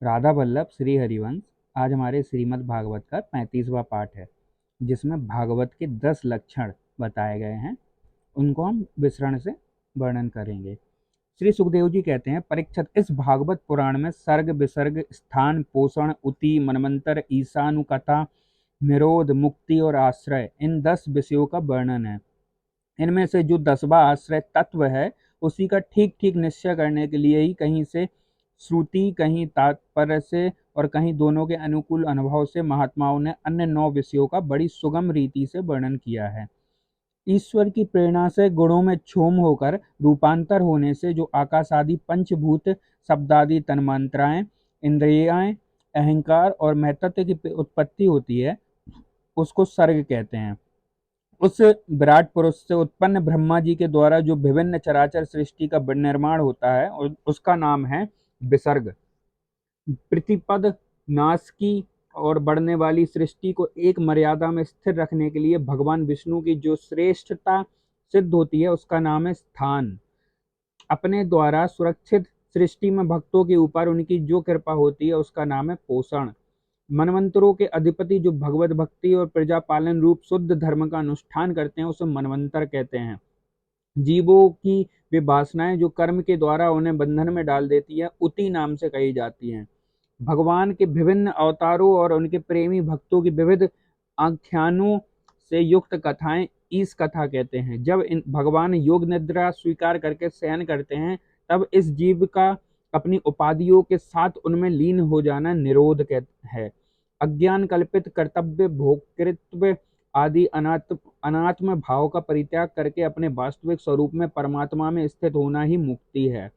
राधा वल्लभ श्री हरिवंश। आज हमारे श्रीमद् भागवत का 35वां पाठ है, जिसमें भागवत के 10 लक्षण बताए गए हैं। उनको हम विवरण से वर्णन करेंगे। श्री सुखदेव जी कहते हैं, परीक्षित, इस भागवत पुराण में सर्ग, विसर्ग, स्थान, पोषण, उति, मनवंतर, ईशानुकथा, निरोध, मुक्ति और आश्रय, इन 10 विषयों का वर्णन है। इनमें से जो 10वां आश्रय तत्व है, उसी का ठीक ठीक निश्चय करने के लिए ही कहीं से श्रुति, कहीं तात्पर्य से और कहीं दोनों के अनुकूल अनुभव से महात्माओं ने अन्य 9 विषयों का बड़ी सुगम रीति से वर्णन किया है। ईश्वर की प्रेरणा से गुणों में क्षोम होकर रूपांतर होने से जो आकाश आदि पंचभूत, शब्दादि तन्मात्राएं, इंद्रियाएं, अहंकार और महतत्व की उत्पत्ति होती है, उसको सर्ग कहते हैं। उस विराट पुरुष से उत्पन्न ब्रह्मा जी के द्वारा जो विभिन्न चराचर सृष्टि का निर्माण होता है, और उसका नाम है विसर्ग। प्रतिपद नाश की और बढ़ने वाली सृष्टि को एक मर्यादा में स्थिर रखने के लिए भगवान विष्णु की जो श्रेष्ठता सिद्ध होती है, उसका नाम है स्थान। अपने द्वारा सुरक्षित सृष्टि में भक्तों के ऊपर उनकी जो कृपा होती है, उसका नाम है पोषण। मनवंतरों के अधिपति जो भगवत भक्ति और प्रजा पालन रूप शुद्ध धर्म का अनुष्ठान करते हैं, उसे मनवंतर कहते हैं। जीवों की वे वासनाएं जो कर्म के द्वारा उन्हें बंधन में डाल देती है, उति नाम से कही जाती हैं। भगवान के विभिन्न अवतारों और उनके प्रेमी भक्तों की विविध आख्यानों से युक्त कथाएं ईश कथा कहते हैं। जब भगवान योग निद्रा स्वीकार करके शयन करते हैं, तब इस जीव का अपनी उपाधियों के साथ उनमें लीन हो जाना निरोध है। अज्ञान कल्पित कर्तव्य, भोक्तृत्व आदि अनात्म भाव का परित्याग करके अपने वास्तविक स्वरूप में परमात्मा में स्थित होना ही मुक्ति है।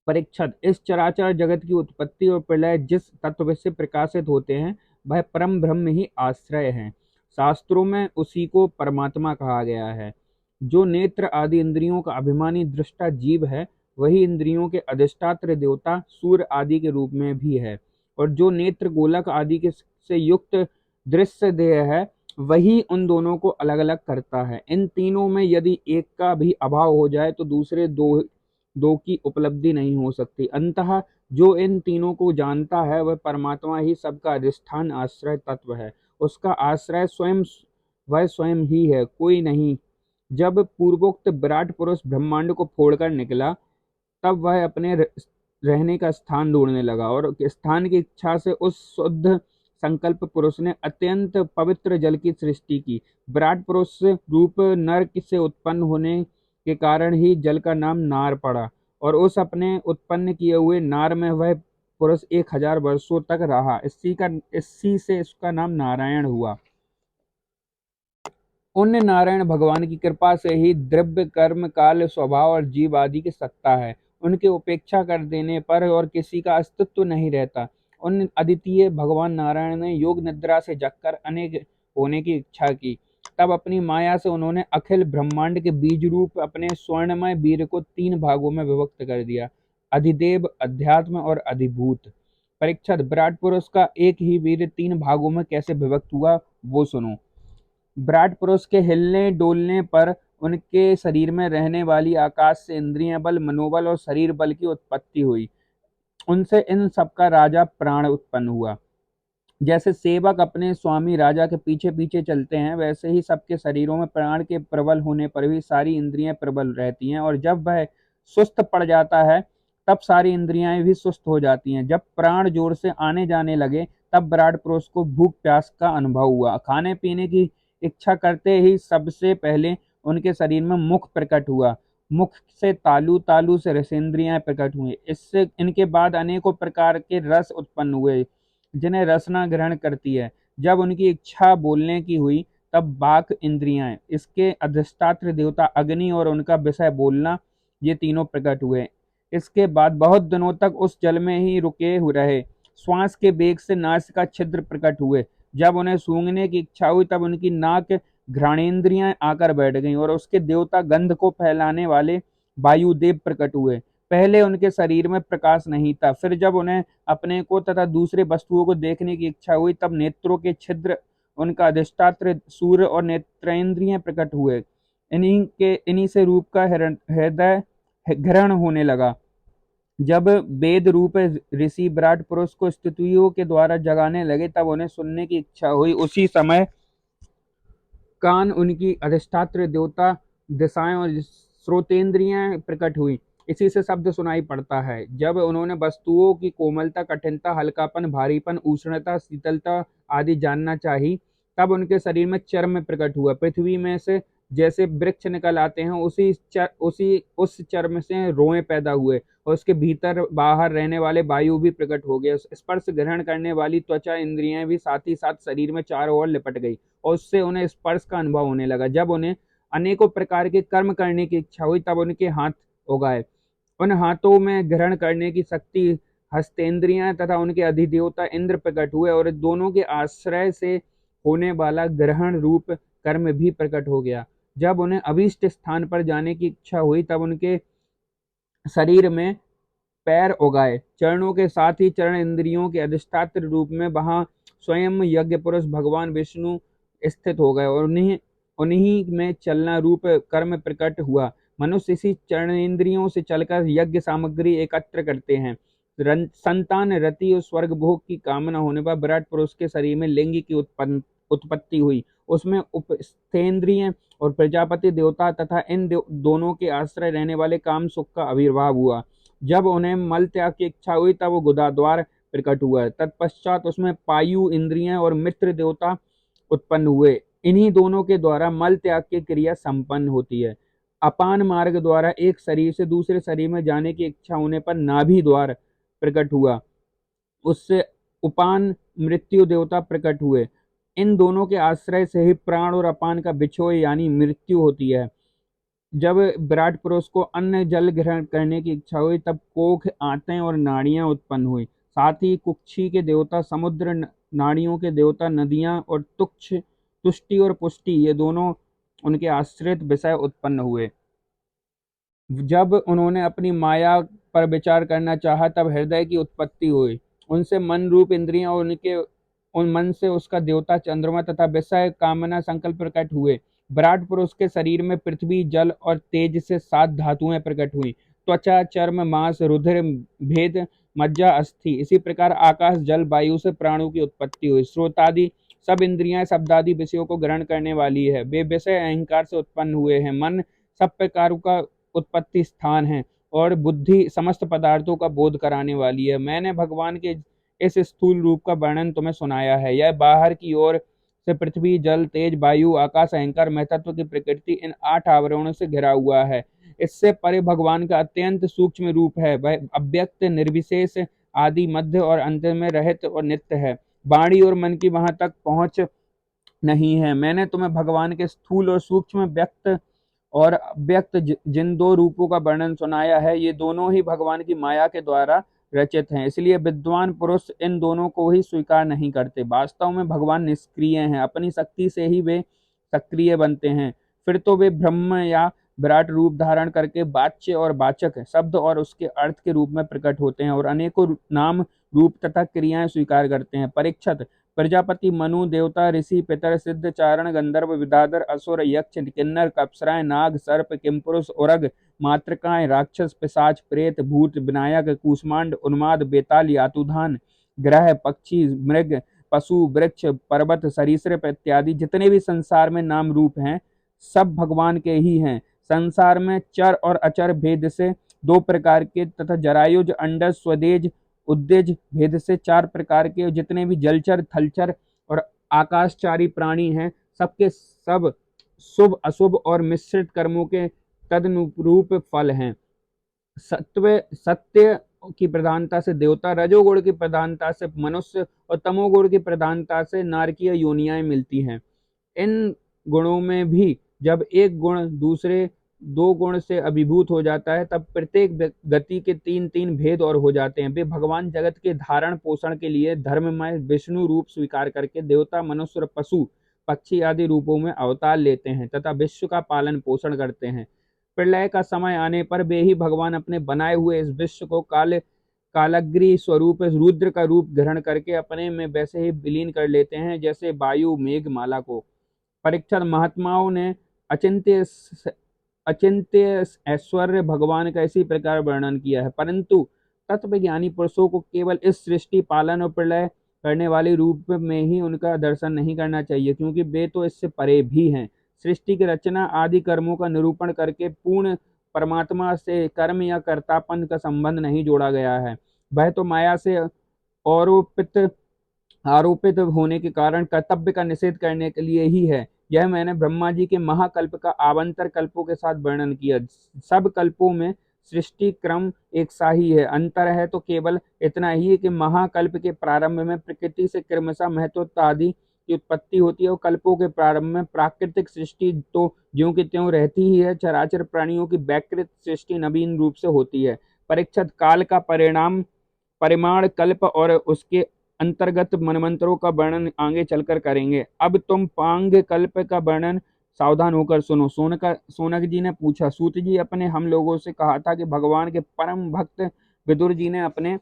परीक्षित, इस चराचर जगत की उत्पत्ति और प्रलय जिस तत्व से प्रकाशित होते हैं, वह परम ब्रह्म ही आश्रय है। शास्त्रों में उसी को परमात्मा कहा गया है। जो नेत्र आदि इंद्रियों का अभिमानी दृष्टा जीव है, वही इंद्रियों के अधिष्ठात्र देवता सूर्य आदि के रूप में भी है। और जो नेत्र गोलक आदि के से युक्त दृश्य देह है, वही उन दोनों को अलग अलग करता है। इन तीनों में यदि एक का भी अभाव हो जाए, तो दूसरे दो की उपलब्धि नहीं हो सकती। अंततः जो इन तीनों को जानता है, वह परमात्मा ही सबका अधिष्ठान आश्रय तत्व है। उसका आश्रय स्वयं, वह स्वयं ही है, कोई नहीं। जब पूर्वोक्त विराट पुरुष ब्रह्मांड को फोड़कर निकला, तब वह अपने रहने का स्थान ढूंढने लगा, और स्थान की इच्छा से उस शुद्ध संकल्प पुरुष ने अत्यंत पवित्र जल की सृष्टि की। विराट पुरुष रूप नर से उत्पन्न होने के कारण ही जल का नाम नार पड़ा, और उस अपने उत्पन्न किए हुए नार में वह पुरुष 1000 वर्षों तक रहा। इसी से इसका नाम नारायण हुआ। उन नारायण भगवान की कृपा से ही द्रव्य, कर्म, काल, स्वभाव और जीव आदि की सत्ता है। उनके उपेक्षा कर देने पर और किसी का अस्तित्व नहीं रहता। उन अद्वितीय भगवान नारायण ने योग निद्रा से जगकर अनेक होने की इच्छा की। तब अपनी माया से उन्होंने अखिल ब्रह्मांड के बीज रूप अपने स्वर्णमय वीर को 3 भागों में विभक्त कर दिया, अधिदेव, अध्यात्म और अधिभूत। परीक्षित, विराट पुरुष का एक ही वीर 3 भागों में कैसे विभक्त हुआ, वो सुनो। विराट पुरुष के हिलने डोलने पर उनके शरीर में रहने वाली आकाश से इंद्रिय बल, मनोबल और शरीर बल की उत्पत्ति हुई। उनसे इन सबका राजा प्राण उत्पन्न हुआ। जैसे सेवक अपने स्वामी राजा के पीछे पीछे चलते हैं, वैसे ही सबके शरीरों में प्राण के प्रबल होने पर भी सारी इंद्रियां प्रबल रहती हैं, और जब वह सुस्त पड़ जाता है, तब सारी इंद्रियां भी सुस्त हो जाती हैं। जब प्राण जोर से आने जाने लगे, तब विराट पुरुष को भूख प्यास का अनुभव हुआ। खाने पीने की इच्छा करते ही सबसे पहले उनके शरीर में मुख प्रकट हुआ। मुख से तालु, तालु से रसेंद्रियां प्रकट हुई। इससे इनके बाद अनेकों प्रकार के रस उत्पन्न हुए, जिन्हें रसना ग्रहण करती है। जब उनकी इच्छा बोलने की हुई, तब वाक इंद्रियां, इसके अधिष्ठात्र देवता अग्नि और उनका विषय बोलना, ये तीनों प्रकट हुए। इसके बाद बहुत दिनों तक उस जल में ही रुके रहे। श्वास के वेग से नासिका छिद्र प्रकट हुए। जब उन्हें सूंघने की इच्छा हुई, तब उनकी नाक घ्राणेन्द्रियां आकर बैठ गईं, और उसके देवता गंध को फैलाने वाले वायुदेव प्रकट हुए। पहले उनके शरीर में प्रकाश नहीं था। फिर जब उन्हें अपने को तथा दूसरे वस्तुओं को देखने की इच्छा हुई, तब नेत्रों के छिद्र, उनका अधिष्ठात्र सूर्य और नेत्रेंद्रिय प्रकट हुए। इन्हीं से रूप का हृदय ग्रहण होने लगा। जब वेद रूप ऋषि विराट पुरुष को स्तुतियों के द्वारा जगाने लगे तब उन्हें सुनने की इच्छा हुई। उसी समय कान उनकी अधिष्ठात्र देवता दिशाएं और श्रोतेंद्रियां प्रकट हुई, इसी से शब्द सुनाई पड़ता है। जब उन्होंने वस्तुओं की कोमलता, कठिनता, हल्कापन, भारीपन, उष्णता, शीतलता आदि जानना चाहिए, तब उनके शरीर में चर्म प्रकट हुआ। पृथ्वी में से जैसे वृक्ष निकल आते हैं, उस चर्म से रोए पैदा हुए और उसके भीतर बाहर रहने वाले वायु भी प्रकट हो गए। स्पर्श ग्रहण करने वाली त्वचा इंद्रियां भी साथ ही साथ शरीर में चारों ओर लिपट गई और उससे उन्हें स्पर्श का अनुभव होने लगा। जब उन्हें अनेकों प्रकार के कर्म करने की इच्छा हुई तब उनके हाथ उगाए। उन हाथों में ग्रहण करने की शक्ति, हस्तेंद्रियां तथा उनके अधिदेवता इंद्र प्रकट हुए और दोनों के आश्रय से होने वाला ग्रहण रूप कर्म भी प्रकट हो गया। जब उन्हें अभीष्ट स्थान पर जाने की इच्छा हुई तब उनके शरीर में पैर उगाए। चरणों के साथ ही चरण इंद्रियों के अधिष्ठात्र रूप में वहां स्वयं यज्ञ पुरुष भगवान विष्णु स्थित हो गए और उन्हीं उन्हीं में चलना रूप कर्म प्रकट हुआ। मनुष्य इसी चरण इंद्रियों से चलकर यज्ञ सामग्री एकत्र करते हैं। संतान रति और स्वर्ग भोग की कामना होने पर विराट पुरुष के शरीर में लिंग की उत्पत्ति हुई। उसमें उपस्थेंद्रिय और प्रजापति देवता तथा इन दोनों के आश्रय रहने वाले काम सुख का आविर्भाव हुआ। जब उन्हें मल त्याग की इच्छा हुई तब वो गुदाद्वार प्रकट हुआ। तत्पश्चात उसमें पायु इंद्रियां और मित्र देवता उत्पन्न हुए। इन्हीं दोनों के द्वारा मल त्याग की क्रिया संपन्न होती है। अपान मार्ग द्वारा एक शरीर से दूसरे शरीर में जाने की इच्छा होने पर नाभि द्वार प्रकट हुआ। उससे उपान मृत्यु देवता प्रकट हुए। इन दोनों के आश्रय से ही प्राण और अपान का बिछोह यानी मृत्यु होती है। जब विराट पुरुष को अन्न जल ग्रहण करने की इच्छा हुई तब कोख, आंतें और नाड़ियां उत्पन्न हुई। साथ ही कुक्षी के देवता समुद्र, नाड़ियों के देवता नदियां और तुष्टि और पुष्टि ये दोनों उनके आश्रित विषय उत्पन्न हुए। जब उन्होंने अपनी माया पर विचार करना चाहा तब हृदय की उत्पत्ति हुई। उनसे मन रूप इंद्रियां और उन मन से उसका देवता चंद्रमा तथा विषय कामना संकल्प प्रकट हुए। विराट पुरुष के शरीर में पृथ्वी, जल और तेज से 7 धातुएं प्रकट हुई। त्वचा, चर्म, मांस, रुधिर, भेद, मज्जा, अस्थि, इसी प्रकार आकाश, जल, वायु से प्राणों की उत्पत्ति हुई। श्रोतादि सब इंद्रियां शब्दादि विषयों को ग्रहण करने वाली है। वे विषय अहंकार से उत्पन्न हुए हैं। मन सब प्रकारों का उत्पत्ति स्थान है और बुद्धि समस्त पदार्थों का बोध कराने वाली है। मैंने भगवान के इस स्थूल रूप का वर्णन तुम्हें सुनाया है। यह बाहर की ओर से पृथ्वी, जल, तेज, वायु, आकाश, अहंकार, महतत्व की प्रकृति इन 8 आवरणों से घिरा हुआ है। इससे परे भगवान का अत्यंत सूक्ष्म रूप है। वह अव्यक्त, निर्विशेष, आदि, मध्य और अंत में रहित और नित्य है। वाणी और मन की वहां तक पहुंच नहीं है। मैंने तुम्हें भगवान के स्थूल और सूक्ष्म, व्यक्त और अव्यक्त जिन 2 रूपों का वर्णन सुनाया है, ये दोनों ही भगवान की माया के द्वारा रचित हैं। इसलिए विद्वान पुरुष इन दोनों को ही स्वीकार नहीं करते। वास्तव में भगवान निष्क्रिय हैं। अपनी शक्ति से ही वे सक्रिय बनते हैं। फिर तो वे ब्रह्म या विराट रूप धारण करके वाच्य और वाचक शब्द और उसके अर्थ के रूप में प्रकट होते हैं और अनेकों नाम, रूप तथा क्रियाएं स्वीकार करते हैं। परीक्षित, प्रजापति, मनु, देवता, ऋषि, पितर, सिद्ध, चारण, गंधर्व, विद्याधर, असुर, यक्ष, किन्नर, अप्सराएं, नाग, सर्प, किमपुरुष, उरग, मातृकाएं, राक्षस, पिशाच, प्रेत, भूत, विनायक, कूष्मांड, उन्माद, बेताल, यातुधान, ग्रह, पक्षी, मृग, पशु, वृक्ष, पर्वत, सरीसृप इत्यादि जितने भी संसार में नाम रूप हैं, सब भगवान के ही हैं। संसार में चर और अचर भेद से 2 प्रकार के तथा जरायुज, अंडज, स्वदेज, उद्देज भेद से 4 प्रकार के जितने भी जलचर, थलचर और आकाशचारी प्राणी हैं, सबके सब शुभ, अशुभ और मिश्रित कर्मों के तदनुरूप फल हैं। सत्य की प्रधानता से देवता, रजोगुण की प्रधानता से मनुष्य और तमोगुण की प्रधानता से नारकीय योनियां मिलती हैं। इन गुणों में भी जब एक गुण दूसरे 2 गुण से अभिभूत हो जाता है तब प्रत्येक गति के 3-3 भेद और हो जाते हैं। वे भगवान जगत के धारण पोषण के लिए धर्ममय विष्णु रूप स्वीकार करके देवता, मनुष्य और पशु, पक्षी आदि रूपों में अवतार लेते हैं तथा विश्व का पालन पोषण करते हैं। प्रलय का समय आने पर वे ही भगवान अपने बनाए हुए इस विश्व को कालग्री स्वरूप रुद्र का रूप ग्रहण करके अपने में वैसे ही विलीन कर लेते हैं जैसे वायु मेघ माला को। परीक्षित, महात्माओं ने अचिंत्य अचिंत्य ऐश्वर्य भगवान का इसी प्रकार वर्णन किया है, परंतु तत्व ज्ञानी पुरुषों को केवल इस सृष्टि पालन और प्रलय करने वाले रूप में ही उनका दर्शन नहीं करना चाहिए, क्योंकि वे तो इससे परे भी हैं। सृष्टि की रचना आदि कर्मों का निरूपण करके पूर्ण परमात्मा से कर्म या कर्तापन का संबंध नहीं जोड़ा गया है। वह तो माया से आरोपित आरोपित होने के कारण कर्तव्य का निषेध करने के लिए ही है। यह मैंने ब्रह्मा जी के महाकल्प का आबंतर कल्पों के साथ वर्णन किया। सब कल्पों में सृष्टि क्रम एक सा ही है, अंतर है तो केवल इतना ही है कि महाकल्प के प्रारंभ में प्रकृति से क्रमशः महत्व आदि की उत्पत्ति होती है और कल्पों के प्रारंभ में प्राकृतिक सृष्टि तो ज्यों की त्यों रहती ही है। चराचर प्राणियों की वैकृत सृष्टि नवीन रूप से होती है। परीक्षित, काल का परिणाम परिमाण कल्प और उसके अंतर्गत मनमंत्रों का वर्णन आगे चलकर करेंगे। अब तुम पांग कल्प का वर्णन सावधान होकर सुनो। सोनक जी ने पूछा, सूत जी, अपने हम लोगों से कहा था कि भगवान के परम भक्त विदुर जी ने अपने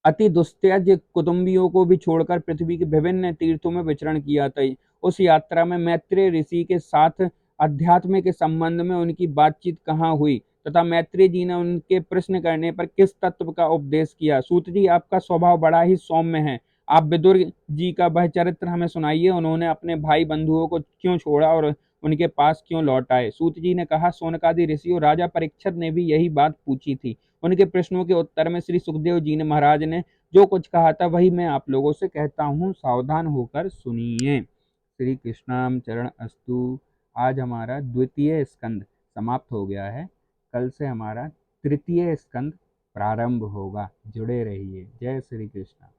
अति दुस्त्यज कुटुंबियों को भी छोड़कर पृथ्वी के विभिन्न तीर्थों में विचरण किया था। उस यात्रा में मैत्रेय ऋषि के साथ अध्यात्म के संबंध में उनकी बातचीत कहाँ हुई तथा मैत्रेय जी ने उनके प्रश्न करने पर किस तत्व का उपदेश किया। सूत जी, आपका स्वभाव बड़ा ही सौम्य है। आप विदुर जी का वह चरित्र हमें सुनाइए। उन्होंने अपने भाई बंधुओं को क्यों छोड़ा और उनके पास क्यों लौट आए। सूत जी ने कहा, सोनकादि ऋषि और राजा परीक्षित ने भी यही बात पूछी थी। उनके प्रश्नों के उत्तर में श्री सुखदेव जी ने महाराज ने जो कुछ कहा था वही मैं आप लोगों से कहता हूँ, सावधान होकर सुनिए। श्री कृष्णाम चरण अस्तु। आज हमारा द्वितीय स्कंद समाप्त हो गया है। कल से हमारा तृतीय स्कंद प्रारंभ होगा। जुड़े रहिए। जय श्री कृष्ण।